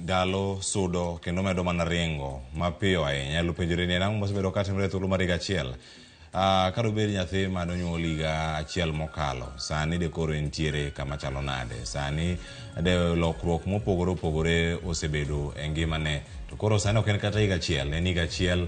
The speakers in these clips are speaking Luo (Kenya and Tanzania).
Dalo sudo kendo medo mana ringo mapiyo ahinya. Nyalo penjore ni nang'o mosebedo katimore thuolo mar higa achiel. Kado bed nyathi manonyuol higa achiel mokalo, sani de koro entiere kama chalo nade. Sani de lokruok mopogore opogore osebedo e ngimane. To koro sani ok en kata higa achiel, en higa achiel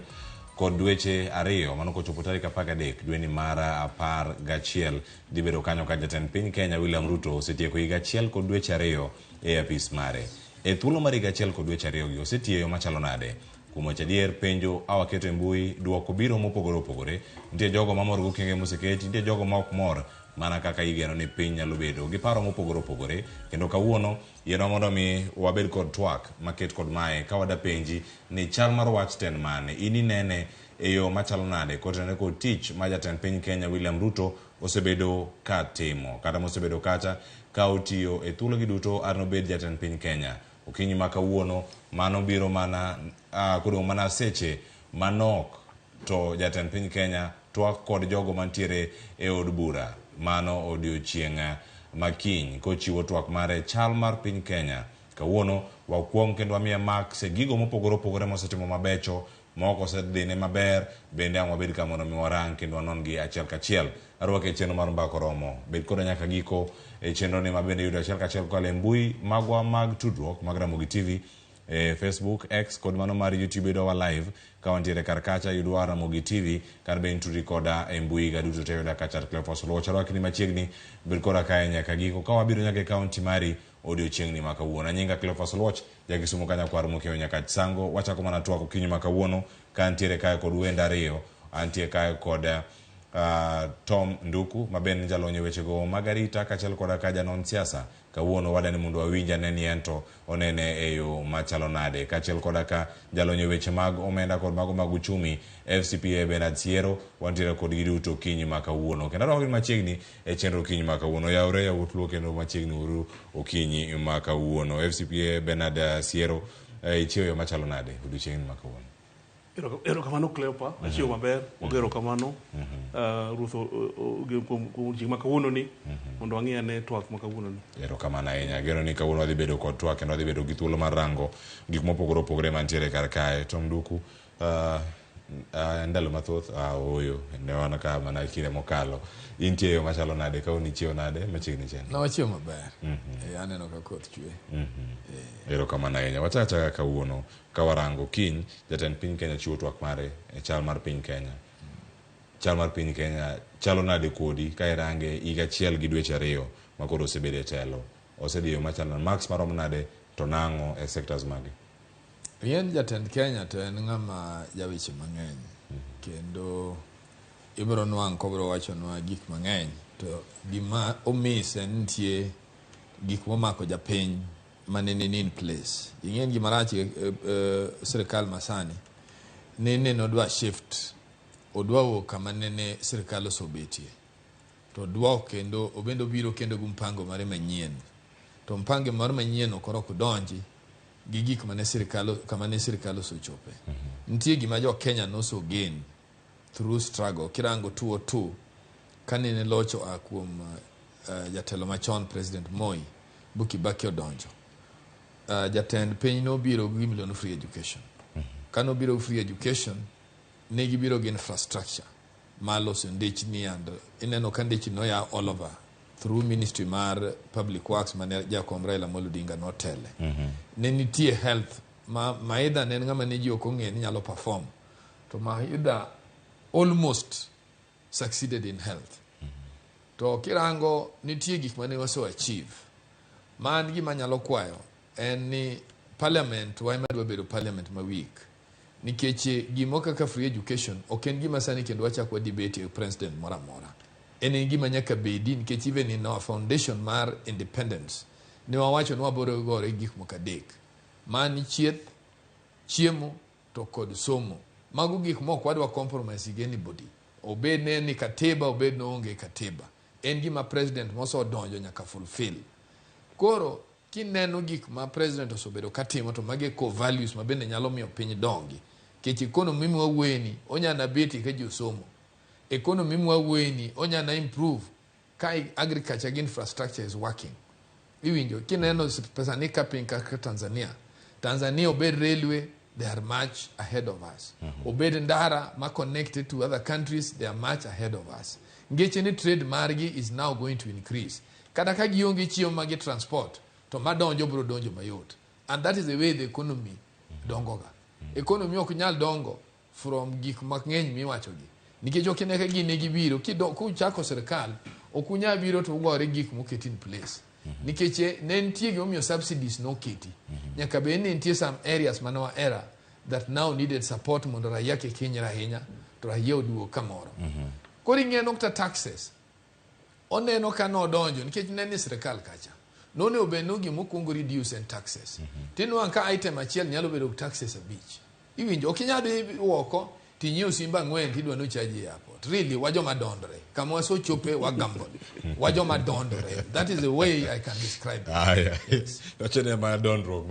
kod dweche ariyo, mano kochopo tarik 13 dwe ni mar 11 dibedo kanyo ka jatend piny Kenya William Ruto osetieko higa achiel kod dweche ariyo e apis mare. E thuolo mar higa achiel kod dweche ariyo gi osetiyo machalo nade? Kuom wacho adier, penjo awaketo e mbui, duoko biro mopogore opogore. Nitie jogo mamor gokenge moseketi, nitie jogo ma ok mor mana kaka igeno ni piny nyalo bedo gi paro mopogore opogore. Kendo kawuono yienwa mondo mi wabed kod twak maket kod mae ka wada penji ni chal mar wach ten mane ini nene e yo machalo nade kotenore kod tich ma jatend piny Kenya William Ruto osebedo ka timo kata mosebedo kacha ka otiyo e thuolo gi duto arno bed jatend piny Kenya. Okinyi ma kawuono mano biro mana kodong' mana seche manok to jatend piny Kenya twak kod jogo mantiere e od bura. Mano odiochieng' makiny kochiwo twak mare chal mar piny Kenya. Kawuono wakuong kendo wamiye mak se gigo mopogore opogore mosetimo mabecho moko osedhine maber, bende ang' wabed ka mondo mi warang kendo wanon gi achiel kachiel. Arwake e chenro mar Mbako Romo. Bed koda nyaka giko e chenro ni mabende yudo achiel kachiel kwa le mbui magwa mag tudruok mag Ramogi TV, Facebook, X kod mano mar YouTube yudowa live ka wantiere kar kacha yudowa Ramogi TV kar be intudi koda e mbui ga duto te yuda kacha Cleophas Locha rwaki ni machiegni bed koda kae nyaka giko ka wabiro nyaka e kaunti mari odiochieng' ni makawuono. Nyinga Cleophas Loch jagisumo kanya kwar mokeo nyaka sango. Wachako mana twako kinyi makawuono ka antiere kae kod wenda ariyo. Antie kae kod Tom Nduku maben jalonye weche go Margarita kachel koda ka janon siasa. Kawuono wadani mundu wawinja neni ento onene eyo machalo nade. Kachel koda ka jalonye weche mag omenda kod mago mag uchumi FCPA Bernard Siero wantiere kod giduto kinyi makawuono. Kenda rogi machiegni e chenro kinyi makawuono. Yaure ya utluo kendo machiegni uru okinyi makawuono. FCPA Bernard Siero ichio yo machalo nade odiochieng' makawuono. Ero kamano Cleopa, achiew maber, ogero kamano. Ruto kuom jing makawuono ni mondo wang'e ne twak makawuono ni. Ero kamano ahinya, gero ni kawuono wadhi bedo kod twak kendo wadhi bedo gi thuolo mar rango gik mopogore opogore mantiere kar kae. Tom Nduku, ndalo mathoth oyo ne wan ka mana kinde mokalo. Intie yo machalo nade ka unichiew nade machiegni chen? Na wachiew maber. Aneno ka koth chwe. Ero kamano ahinya. Wachacha kawuono ka warango kiny jatend piny Kenya chiwo twak mare e chal mar piny Kenya. Chal mar piny Kenya chalo nade kodi ka irange higa achiel gi dweche ariyo ma koro osebedo e telo. Osedhi yo machalo max marom nade to nang'o e sectors mage? Yen jatend Kenya to en ng'ama jaweche mang'eny. Kendo ibro nwang' kobro wacho nwa gik mang'eny. To gima omise nitie gik momako japiny manene in place. Ing'en gima rach sirkal masani. Nene nodwa shift. Odwa wo kama nene sirkal osebetie. To odwa kendo obendo biro kendo gumpango mare manyien. To mpango mare manyien okoro kudonji gi gik mane sirkal kama ne sirkal osechope. Nitie gima jo Kenya noso gain through struggle. Kirango 202 kanene locho kuom jatelo machon President Moi Buki Baki odonjo. Jatend piny no biro gi million free education. Kano biro free education ne gibiro gi infrastructure malos ndechni and ineno ka ndechni no ya all over through ministry mar public works mane Jakom Raila Amolo Odinga no tele. Ne nitie health maida ne ngama ne ji ok ong'e ni nyalo perform to maida almost succeeded in health. To kirango nitie gik mane waso achieve. Man gima nyalo kwayo en ni parliament wa imedo bedo parliament ma week. Nikech gimo kaka free education ok en gima sani kendo wachako debate president mora mora. En gima nyaka bedi nikech even in our foundation mar independence ne wawacho ni waboro gore gik mokadek. Mani chieth, chiemo to kod somo. Mago gik moko wadwa compromise gi anybody. Obed ne ni katiba obed no onge katiba. En gima president moso donjo nyaka fulfill. Koro kineno gik ma president osebedo katimo to mage core values ma bende nyalo miyo piny dongi. Kech economy mwa weni onyana beti ka josomo. Economy mwa weni onyana improve ka agriculture infrastructure is working. Iwinjo kineno pesa ni kapin ka Tanzania Tanzania obed railway, they are much ahead of us. Obed ndara ma connected to other countries, they are much ahead of us. Ngecheni trade margi is now going to increase. Kata ka gionge chiemo magi transport, to madonjo bro donjo mayot. And that is the way the economy dongoga. Economy ok nyal dongo from gik mang'eny miwachogi. Nikech ok ne ka gine gibiro kuchako sirkal okunya biro to gore gik moket in place. Nikech ne nitie gimomiyo subsidies no keti. Nyaka be ne nitie some areas manowa era that now needed support mondo raia ke Kenya ahinya to raia oduo kamoro. Koro ing'eno kata taxes. Oneno ka nodonjo nikech ne ni sirkal kacha. None obeno gimokuongo reduce and taxes. Tinwa ka item achiel nyalo bedo taxes abich. Iwinjo ok inyal dhi woko tinyiew simba ng'wen tidwa no chaji airport. Really wajo madondore. Kama waso chope wagambo. Wajo madondore. That is the way I can describe it. Yeah. Yes. Madondro.